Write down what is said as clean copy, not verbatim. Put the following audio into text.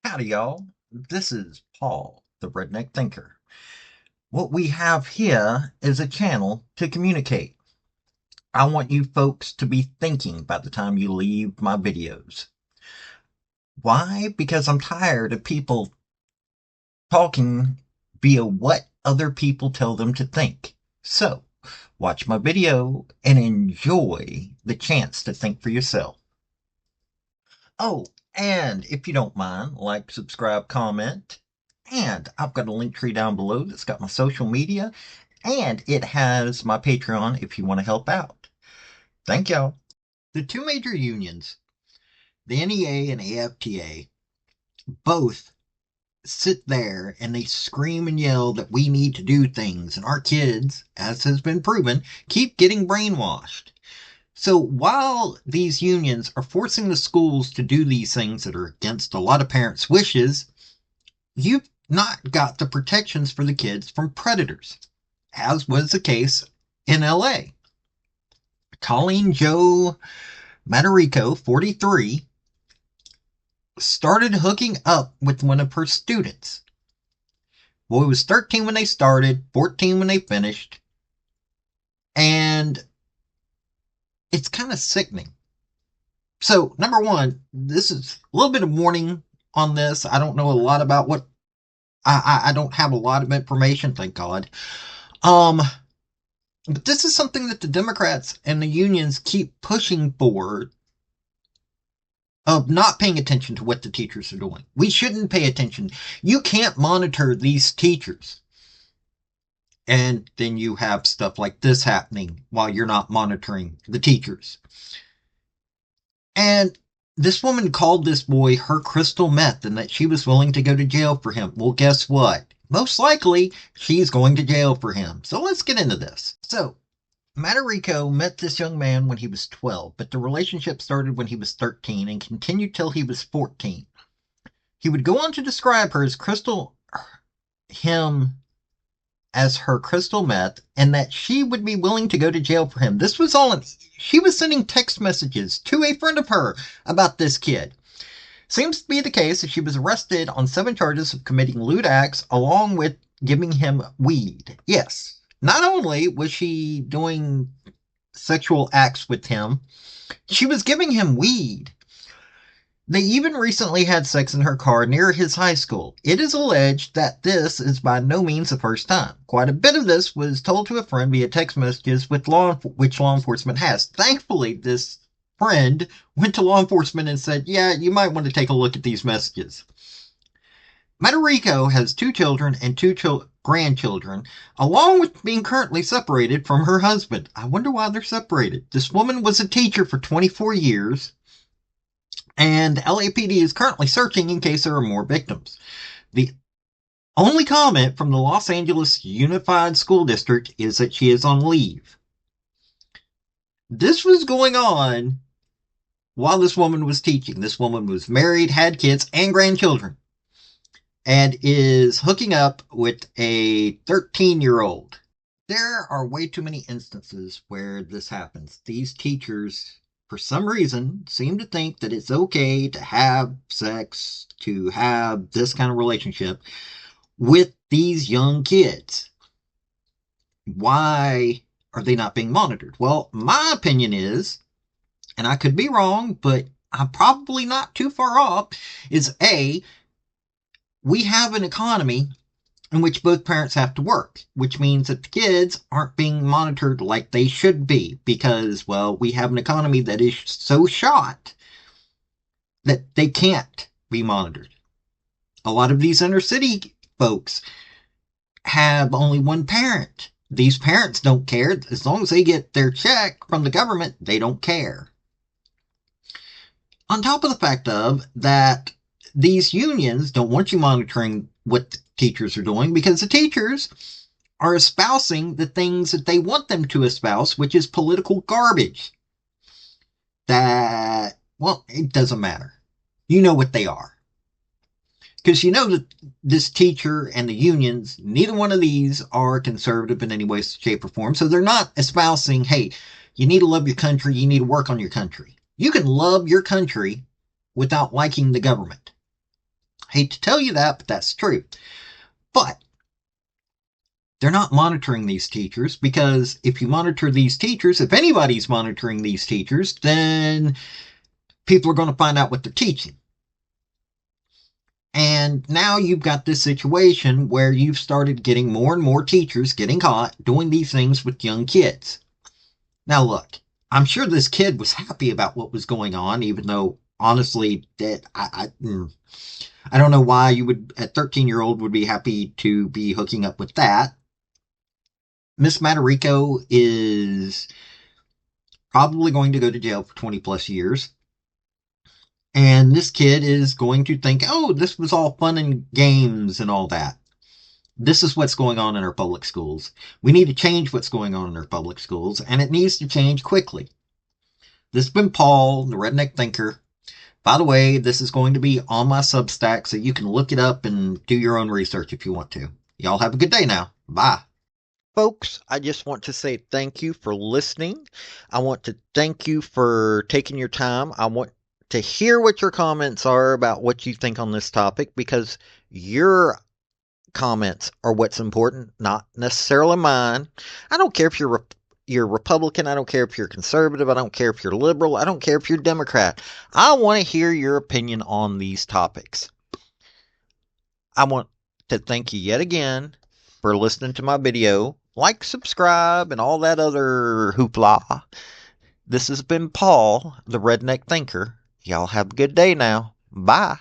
Howdy, y'all. This is Paul, the Redneck Thinker. What we have here is a channel to communicate. I want you folks to be thinking by the time you leave my videos. Why? Because I'm tired of people talking via what other people tell them to think. So, watch my video and enjoy the chance to think for yourself. Oh, and if you don't mind, like, subscribe, comment. And I've got a link tree down below that's got my social media, and it has my Patreon if you want to help out. Thank y'all. The two major unions, the NEA and AFTA, both sit there and they scream and yell that we need to do things, and our kids, as has been proven, keep getting brainwashed. So while these unions are forcing the schools to do these things that are against a lot of parents' wishes, you've not got the protections for the kids from predators, as was the case in LA. Colleen Jo Madarico, 43, started hooking up with one of her students. Boy was 13 when they started, 14 when they finished, and it's kind of sickening. So, number one, this is a little bit of warning on this. I don't know a lot about what I don't have a lot of information, thank God. But this is something that the Democrats and the unions keep pushing for, of not paying attention to what the teachers are doing. We shouldn't pay attention. You can't monitor these teachers. And then you have stuff like this happening while you're not monitoring the teachers. And this woman called this boy her crystal meth and that she was willing to go to jail for him. Well, guess what? Most likely, she's going to jail for him. So let's get into this. So, Madarico met this young man when he was 12, but the relationship started when he was 13 and continued till he was 14. He would go on to describe him as her crystal meth, and that she would be willing to go to jail for him. This was all she was sending text messages to a friend of her about this kid. Seems to be the case that she was arrested on 7 charges of committing lewd acts along with giving him weed. Yes, not only was she doing sexual acts with him, she was giving him weed. They even recently had sex in her car near his high school. It is alleged that this is by no means the first time. Quite a bit of this was told to a friend via text messages which law enforcement has. Thankfully, this friend went to law enforcement and said, yeah, you might want to take a look at these messages. Madarico has 2 children and 2 grandchildren, along with being currently separated from her husband. I wonder why they're separated. This woman was a teacher for 24 years. And LAPD is currently searching in case there are more victims. The only comment from the Los Angeles Unified School District is that she is on leave. This was going on while this woman was teaching. This woman was married, had kids, and grandchildren, and is hooking up with a 13-year-old. There are way too many instances where this happens. These teachers, for some reason, seem to think that it's okay to have sex, to have this kind of relationship with these young kids. Why are they not being monitored? Well, my opinion is, and I could be wrong, but I'm probably not too far off, is A, we have an economy in which both parents have to work, which means that the kids aren't being monitored like they should be because, well, we have an economy that is so shot that they can't be monitored. A lot of these inner city folks have only one parent. These parents don't care. As long as they get their check from the government, they don't care. On top of the fact of that, these unions don't want you monitoring what teachers are doing because the teachers are espousing the things that they want them to espouse, which is political garbage. That, well, it doesn't matter. You know what they are. Because you know that this teacher and the unions, neither one of these are conservative in any way, shape, or form. So they're not espousing, hey, you need to love your country, you need to work on your country. You can love your country without liking the government. Hate to tell you that, but that's true. But they're not monitoring these teachers, because if you monitor these teachers, if anybody's monitoring these teachers, then people are going to find out what they're teaching. And now you've got this situation where you've started getting more and more teachers getting caught doing these things with young kids. Now look, I'm sure this kid was happy about what was going on, even though honestly, I don't know why you would, a 13-year-old would be happy to be hooking up with that. Miss Madarico is probably going to go to jail for 20 plus years. And this kid is going to think, oh, this was all fun and games and all that. This is what's going on in our public schools. We need to change what's going on in our public schools, and it needs to change quickly. This has been Paul, the Redneck Thinker. By the way, this is going to be on my Substack, so you can look it up and do your own research if you want to. Y'all have a good day now. Bye. Folks, I just want to say thank you for listening. I want to thank you for taking your time. I want to hear what your comments are about what you think on this topic, because your comments are what's important, not necessarily mine. I don't care if you're Republican. I don't care if you're conservative. I don't care if you're liberal. I don't care if you're Democrat. I want to hear your opinion on these topics. I want to thank you yet again for listening to my video. Like, subscribe, and all that other hoopla. This has been Paul, the Redneck Thinker. Y'all have a good day now. Bye.